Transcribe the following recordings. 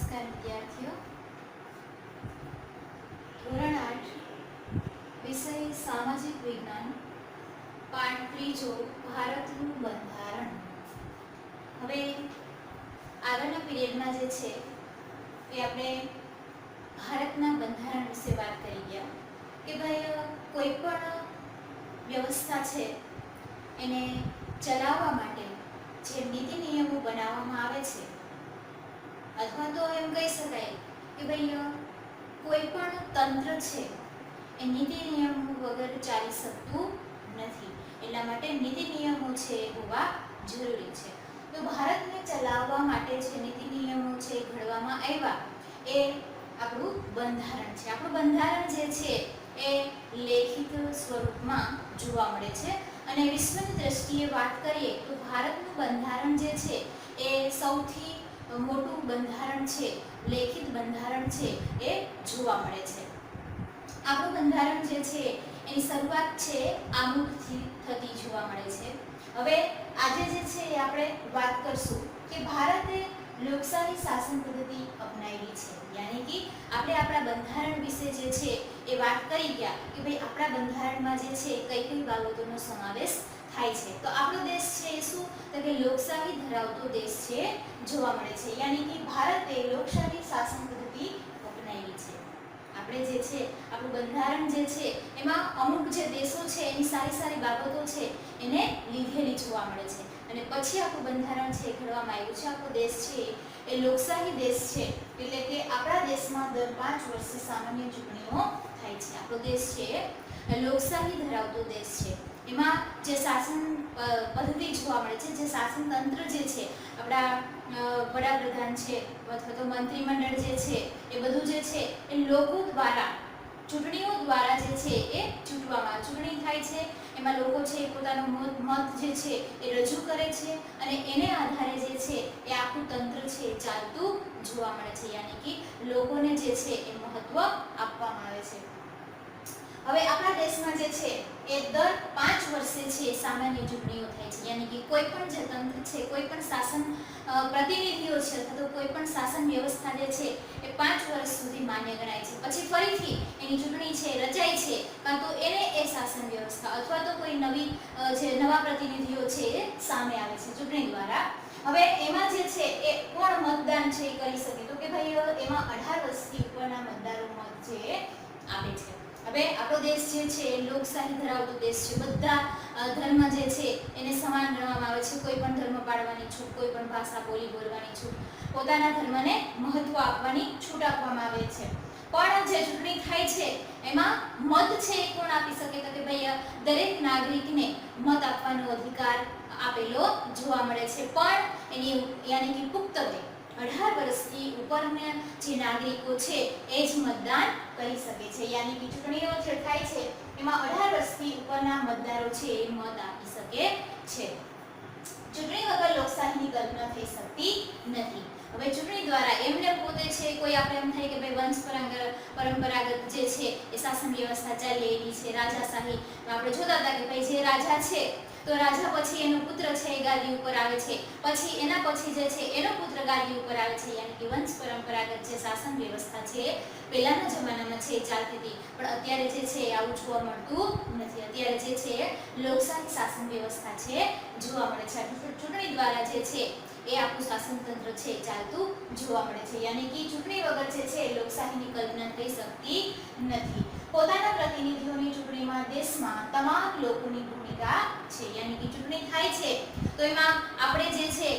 નમસ્કાર વિદ્યાર્થીઓ. ધોરણ 8 વિષય સામાજિક વિજ્ઞાન, પાઠ ત્રીજો, ભારતનું બંધારણ. હવે આગળના પીરિયડમાં જે છે એ આપણે ભારતના બંધારણ વિશે વાત કરી ગયા કે ભાઈ કોઈ પણ વ્યવસ્થા છે એને ચલાવવા માટે જે નીતિ નિયમો બનાવવામાં આવે છે, અથવા તો એમ કહી શકાય કે ભાઈ કોઈ પણ તંત્ર છે એ નીતિ નિયમો વગર ચાલી શકતું નથી. એટલા માટે નીતિ નિયમો છે હોવા જરૂરી છે. તો ભારતને ચલાવવા માટે જે નીતિ નિયમો છે ઘડવામાં આવ્યા એ આપણું બંધારણ છે. આપણું બંધારણ જે છે એ લેખિત સ્વરૂપમાં જોવા મળે છે. અને વિશ્વની દ્રષ્ટિએ વાત કરીએ તો ભારતનું બંધારણ જે છે એ સૌથી મોટું બંધારણ છે, લેખિત બંધારણ છે એ જોવા મળે છે. આપણું બંધારણ જે છે એની શરૂઆત છે આમુખથી થતી જોવા મળે છે. હવે આજે જે છે એ આપણે વાત કરશું કે ભારતે લોકશાહી શાસન પદ્ધતિ અપનાવી છે. યાની કે આપણે આપણા બંધારણ વિશે જે છે એ વાત કરી ગયા કે ભાઈ આપણા બંધારણમાં જે છે કઈ કઈ બાબતોનો સમાવેશ થાય છે. તો આપણો દેશ છે એ શું તો કે લોકશાહી ધરાવતો દેશ છે જોવા મળે છે. યાની કે ભારતે લોકશાહી શાસન પદ્ધતિ અપનાવી છે. આપણે જે છે આપણું બંધારણ જે છે એમાં અમુક જે દેશો છે એની સારી સારી બાબતો છે એને લીધેલી જોવા મળે છે. અને પછી આપણું બંધારણ છે ઘડવામાં આવ્યું છે. આપણો દેશ છે એ લોકશાહી દેશ છે, એટલે કે આપણા દેશમાં દર 5 વર્ષે સામાન્ય ચૂંટણીઓ થાય છે. આપણો દેશ છે એ લોકશાહી ધરાવતો દેશ છે. એમાં જે શાસન પદ્ધતિ જોવા મળે છે, જે શાસન તંત્ર જે છે, આપણા વડાપ્રધાન છે અથવા તો મંત્રીમંડળ જે છે એ બધું જે છે એ લોકો દ્વારા ચૂંટણીઓ દ્વારા જે છે એ ચૂંટણી થાય છે. એમાં લોકો છે એ પોતાનો મત જે છે એ રજૂ કરે છે અને એને આધારે જે છે એ આખું તંત્ર છે ચાલતું જોવા મળે છે. યાની કે લોકોને જે છે એ મહત્વ આપવામાં આવે છે. હવે આપણા દેશમાં જે છે એ દર 5 વર્ષે છે સામાન્ય ચૂંટણીઓ થાય છે. યાની કે કોઈ પણ જે તંત્ર છે, કોઈ પણ શાસન પ્રતિનિધિઓ છે અથવા તો કોઈ પણ શાસન વ્યવસ્થા જે છે એ 5 વર્ષ સુધી માન્ય ગણાય છે. પછી ફરીથી એની ચૂંટણી છે રચાય છે, કાં તો એને એ શાસન વ્યવસ્થા અથવા તો કોઈ જે નવા પ્રતિનિધિઓ છે એ સામે આવે છે ચૂંટણી દ્વારા. હવે એમાં જે છે એ કોણ મતદાન છે એ કરી શકે તો કે ભાઈ એમાં 18 વર્ષથી ઉપરના મતદારો મત છે આપે છે. હવે આપણો દેશ જે છે એ લોકશાહી ધરાવતો દેશ છે. બધા ધર્મ જે છે એને સમાન ગણવામાં આવે છે. કોઈ પણ ધર્મ પાળવાની છૂટ, કોઈ પણ ભાષા બોલી બોલવાની છૂટ, પોતાના ધર્મને મહત્વ આપવાની છૂટ આપવામાં આવે છે. પણ જે ચૂંટણી થાય છે એમાં મત છે એ કોણ આપી શકે તો કે ભાઈ દરેક નાગરિકને મત આપવાનો અધિકાર આપેલો જોવા મળે છે. પણ એની યાની કે પુખ્ત વય 18 વર્ષથી ઉપરના જે નાગરિકો છે એ જ મતદાન કરી શકે છે. યાની કે ચૂંટણીઓ જે થાય છે એમાં 18 વર્ષથી ઉપરના મતદારો છે એ મત આપી શકે છે. ચૂંટણી વગર લોકશાહીની કલ્પના થઈ શકતી નથી. હવે ચૂંટણી દ્વારા એમને પોતે છે કોઈ આપણે એમ થાય કે ભાઈ વંશ પરંપરાગત જે છે એ શાસન વ્યવસ્થા ચાલી એવી છે. રાજાશાહી આપણે જોતા હતા કે ભાઈ જે રાજા છે તો રાજા પછી એનો પુત્ર છે એ ગાદી ઉપર આવે છે, પછી એના પછી જે છે એનો પુત્ર ગાદી ઉપર આવે છે. યાની કે વંશ પરંપરાગત જે શાસન વ્યવસ્થા છે પહેલાના જમાનામાં છે ચાલતી હતી. પણ અત્યારે જે છે આવું જોવા મળતું નથી. અત્યારે જે છે લોકશાહી શાસન વ્યવસ્થા છે જોવા મળે છે. ચૂંટણી દ્વારા જે છે એ આખું શાસન તંત્ર છે ચાલતું જોવા મળે છે. યાની કે ચૂંટણી વગર જે છે લોકશાહીની કલ્પના થઈ શકતી નથી. પોતાના પ્રતિનિધિઓની ચૂંટણીમાં દેશમાં તમામ લોકોની ભૂમિકા છે. યાની કે ચૂંટણી થાય છે તો એમાં આપણે જે છે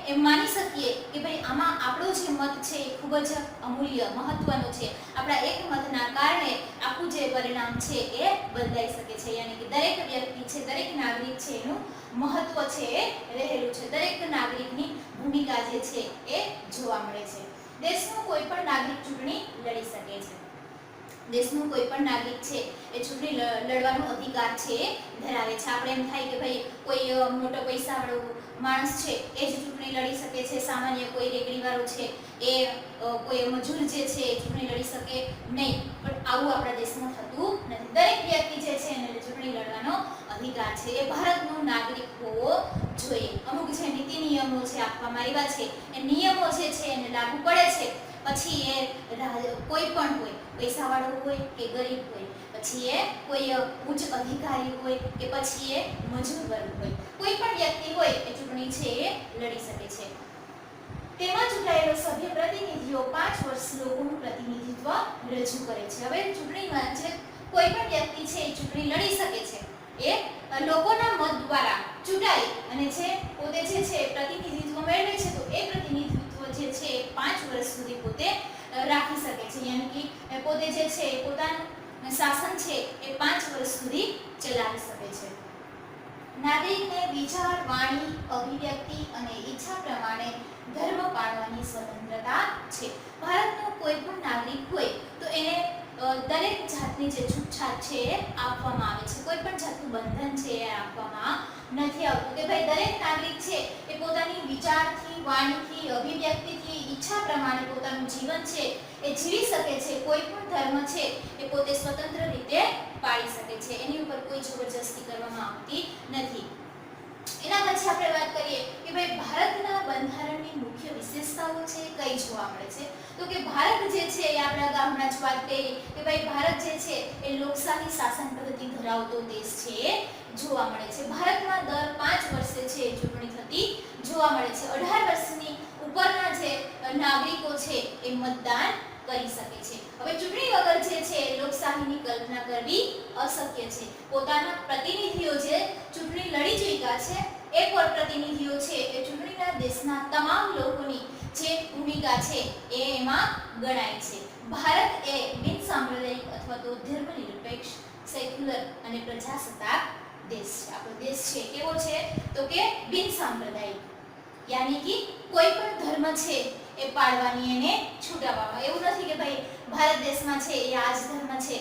એ માની શકીએ કે ભાઈ આમાં આપણો જે મત છે એ ખૂબ જ અમૂલ્ય મહત્વનો છે. આપણા એક મતના કારણે આખું જે પરિણામ છે એ બદલાઈ શકે છે. યાની કે દરેક વ્યક્તિ છે, દરેક નાગરિક છે એનું મહત્વ છે એ રહેલું છે. દરેક નાગરિકની ભૂમિકા જે છે એ જોવા મળે છે. દેશનો કોઈ પણ નાગરિક ચૂંટણી લડી શકે છે. દેશનો કોઈ પણ નાગરિક છે એ ચૂંટણી લડવાનો અધિકાર છે એ ધરાવે છે. આપણે એમ થાય કે ભાઈ કોઈ મોટો પૈસાવાળો માણસ છે એ જ ચૂંટણી લડી શકે છે, સામાન્ય કોઈ રેકડીવાળો છે એ કોઈ મજૂર જે છે એ ચૂંટણી લડી શકે નહીં. પણ આવું આપણા દેશમાં થતું નથી. દરેક વ્યક્તિ જે છે એને ચૂંટણી લડવાનો અધિકાર છે. એ ભારતનો નાગરિક હોવો જોઈએ. અમુક જે નીતિ નિયમો છે આપવામાં આવ્યા છે એ નિયમો જે છે એને લાગુ પડે છે પછી એ કોઈ પણ હોય, પૈસાવાળો હોય કે ગરીબ હોય, પછી એ કોઈ ઉચ્ચ અધિકારી હોય કે પછી એ મજૂર વર્ગ હોય, કોઈ પણ વ્યક્તિ હોય એ ચૂંટણી છે એ લડી શકે છે. તેમાં ચૂંટાયેલો સભ્ય પ્રતિનિધિઓ 5 વર્ષ લોકોનું પ્રતિનિધિત્વ રજૂ કરે છે. હવે ચૂંટણીમાં જે કોઈ પણ વ્યક્તિ છે એ ચૂંટણી લડી શકે છે, એ લોકોના મત દ્વારા ચૂંટાઈ અને જે પોતે જે છે પ્રતિનિધિત્વ મેળવે છે, તો એ પ્રતિનિધિત્વ જે છે એ 5 વર્ષ સુધી પોતે રાખી શકે છે. યાની કે પોતે જે છે પોતાનું શાસન છે એ 5 વર્ષ સુધી ચલાવી શકે છે. નાગરિકને વિચાર, વાણી, અભિવ્યક્તિ અને ઈચ્છા પ્રમાણે ધર્મ પાળવાની સ્વતંત્રતા છે. ભારતનો કોઈ પણ નાગરિક હોય તો એને દરેક જાતની જે છૂટછાટ છે એ આપવામાં આવે છે. કોઈ પણ જાતનું બંધન છે એ આપવામાં નથી આવતું કે ભાઈ દરેક નાગરિક છે એ પોતાની વિચારથી, વાણીથી, અભિવ્યક્તિથી, ઈચ્છા પ્રમાણે પોતાનું જીવન છે એ જીવી શકે છે. કોઈ પણ ધર્મ છે એ પોતે સ્વતંત્ર રીતે પાળી શકે છે. એની ઉપર કોઈ જબરજસ્તી કરવામાં આવતી નથી. એના પછી આપણે વાત કરીએ કે ભાઈ ભારતના બંધારણની મુખ્ય વિશેષતાઓ છે કઈ જોવા મળે છે, તો કે ભારત જે છે એ આપણે હમણાં જ વાત કરી કે ભાઈ ભારત જે છે એ લોકશાહી શાસન પદ્ધતિ ધરાવતો દેશ છે એ જોવા મળે છે. ભારતમાં દર 5 વર્ષે છે ચૂંટણી થતી જોવા મળે છે. 18 વર્ષની ઉપરના જે નાગરિકો છે એ મતદાન કરી શકે છે. હવે ચૂંટણી વગર જે છે લોકશાહીની કલ્પના કરવી અશક્ય છે. પોતાના પ્રતિનિધિઓ જે ચૂંટણી લડી ચૂક્યા છે એ પણ પ્રતિનિધિઓ છે એ ચૂંટણીના દેશના તમામ લોકોની જે ભૂમિકા છે એ એમાં ગણાય છે. ભારત એ બિનસાંપ્રદાયિક અથવા તો ધર્મનિરપેક્ષ, સેક્યુલર અને પ્રજાસત્તાક દેશ છે. આપણો દેશ છે કેવો છે તો કે બિનસાંપ્રદાયિક, યાની કે કોઈ પણ ધર્મ છે એ પાળવાની એને છૂટ આપવામાં. એવું નથી કે ભાઈ ભારત દેશમાં છે એ આ જ ધર્મ છે,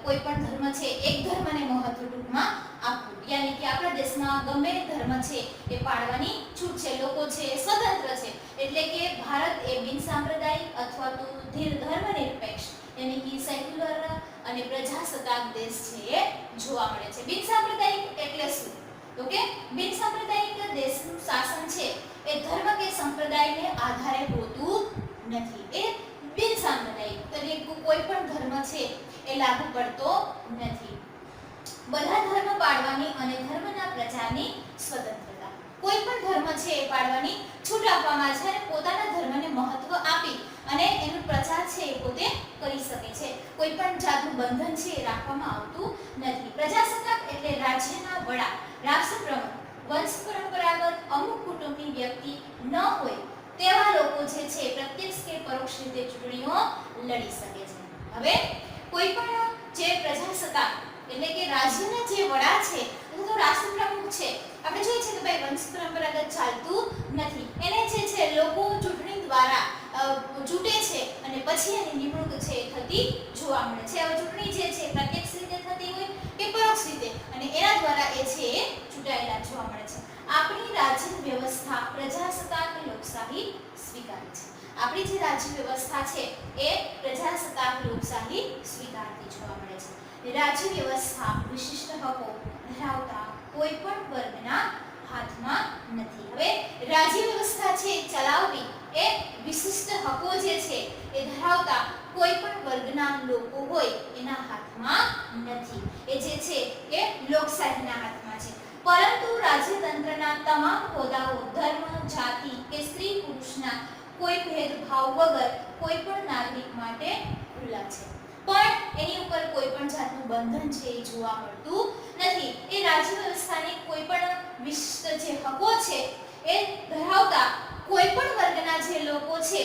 કોઈ પણ ધર્મ છે એક ધર્મને મહત્વ ટૂંકમાં આપવું. યાની કે આપણા દેશમાં ગમે ધર્મ છે એ પાળવાની છૂટ છે. લોકો છે એ સ્વતંત્ર છે. એટલે કે ભારત એ બિનસાંપ્રદાયિક અથવા તો ધર્મનિરપેક્ષ યાની કે સેક્યુલર અને પ્રજાસત્તાક દેશ છે એ જોવા મળે છે. બિનસાંપ્રદાયિક એટલે શું તો કે બિનસાંપ્રદાયિક દેશનું શાસન છે એ ધર્મ કે સંપ્રદાયને આધારે હોતું નથી. એ બિનસાંપ્રદાયિક એટલે કોઈ પણ ધર્મ છે એ લાગુ પડતો નથી. બધા ધર્મ પાળવાની અને ધર્મના પ્રચારની સ્વતંત્રતા. કોઈ પણ ધર્મ છે એ પાળવાની છૂટ આપવામાં છે અને પોતાના ધર્મને મહત્વ આપી અને એનો પ્રચાર છે એ પોતે કરી શકે છે. કોઈ પણ જાતનું બંધન છે એ રાખવામાં આવતું નથી. પ્રજાસત્તાક એટલે રાજ્યના વડા, રાષ્ટ્રપ્રમુખ, વંશ પરંપરાગત અમુક કુટુંબની વ્યક્તિ ન હોય તેવા લોકો જે છે પ્રત્યક્ષ કે પરોક્ષ રીતે ચૂંટણીઓ લડી શકે છે. હવે કોઈ પણ જે પ્રજાસત્તાક એટલે કે રાજ્યના જે વડા છે અથવા તો રાષ્ટ્રપ્રમુખ છે, આપણે જોઈએ છે કે ભાઈ વંશ પરંપરાગત ચાલતું નથી. એને જે છે લોકો ચૂંટણી દ્વારા ચૂંટે છે અને પછી એની નિમણૂક છે થતી જોવા મળે છે. હવે ચૂંટણી જે છે પ્રત્યક્ષ રીતે થતી હોય કે પરોક્ષ રીતે અને એના દ્વારા એ છે એ ચૂંટાયેલા જોવા મળે છે. આપણી રાજ્ય વ્યવસ્થા પ્રજાસત્તાક લોકશાહી સ્વીકારે છે. આપણી જે રાજ્ય વ્યવસ્થા છે એ પ્રજાસત્તાક લોકશાહી સ્વીકારતી જોવા મળે છે. રાજ્ય વ્યવસ્થા વિશિષ્ટ હકો ધરાવતા કોઈ પણ વર્ગના હાથમાં નથી. હવે રાજ્ય વ્યવસ્થા છે ચલાવવી એ વિશિષ્ટ હકો જે છે એ ધરાવતા કોઈ પણ વર્ગના લોકો હોય એના હાથમાં નથી. એ જે છે એ લોકશાહીના હાથમાં છે. પરંતુ રાજ્યતંત્રના તમામ હોદ્દાઓ ધર્મ, જાતિ કે સ્ત્રી પુરુષના કોઈ ભેદભાવ વગર કોઈ પણ નાગરિક માટે ખુલ્લા છે. પણ એની ઉપર કોઈ પણ જાતનું બંધન છે એ જોવા મળતું નથી. એ રાજ્ય વ્યવસ્થાની કોઈ પણ વિશિષ્ટ જે હકો છે એ ધરાવતા કોઈ પણ વર્ગના જે લોકો છે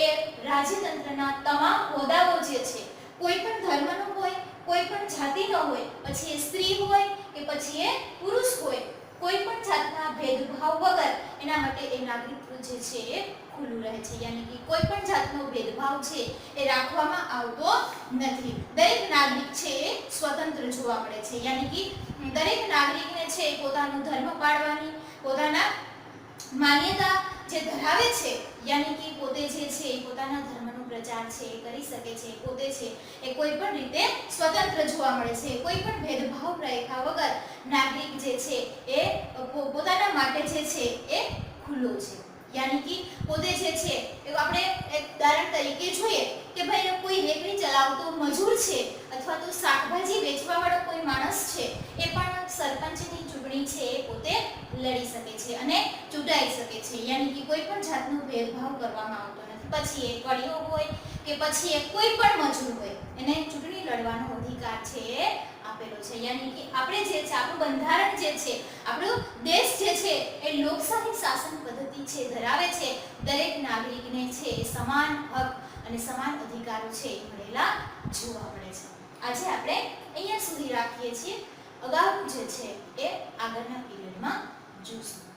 એ રાજ્યતંત્રના તમામ હોદ્દાઓ જે છે કોઈ પણ ધર્મનો હોય, કોઈ પણ જાતિનો હોય, પછી એ સ્ત્રી હોય કે પછી એ પુરુષ હોય, કોઈ પણ જાતના ભેદભાવ વગર એના માટે એ નાગરિકત્વ જે છે એ ખુલ્લું રહે છે. યાની કે કોઈ પણ જાતનો ભેદભાવ છે એ રાખવામાં આવતો નથી. દરેક નાગરિક છે એ સ્વતંત્ર જોવા મળે છે. યાની કે દરેક નાગરિકને છે પોતાનો ધર્મ પાળવાની, પોતાના માન્યતા જે ધરાવે છે યાની કે પોતે જે છે પોતાના ધર્મનો પ્રચાર છે એ કરી શકે છે. પોતે છે એ કોઈ પણ રીતે સ્વતંત્ર જોવા મળે છે. કોઈ પણ ભેદભાવ રાખ્યા વગર નાગરિક જે છે એ પોતાના માટે જે છે એ ખુલ્લો છે. યાની કે પોતે જે છે એ આપણે એક ઉદાહરણ તરીકે જોઈએ કે ભાઈ કોઈ રેકડી ચલાવતો મજૂર છે અથવા તો શાકભાજી વેચવાવાળો કોઈ માણસ છે એ પણ સરપંચની ચૂંટણી છે એ પોતે લડી શકે છે અને ચૂંટાઈ શકે છે, યાની કે કોઈ પણ જાતનો ભેદભાવ કરવામાં આવતો નથી. પછી એ કડિયો હોય કે પછી એ કોઈ પણ મજૂર હોય એને ચૂંટણી લડવાનો અધિકાર છે એ આપેલો છે. યાની કે આપણે જે છે આપણું બંધારણ જે છે, આપણો દેશ જે છે એ લોકશાહી શાસન પદ્ધતિ છે ધરાવે છે. દરેક નાગરિકને છે એ સમાન હક અને સમાન અધિકારો છે એ મળેલા જોવા મળે છે. આજે આપણે અહીંયા સુધી રાખીએ છીએ. અગાઉ જે છે એ આગળના પીરિયડમાં જોઈશું.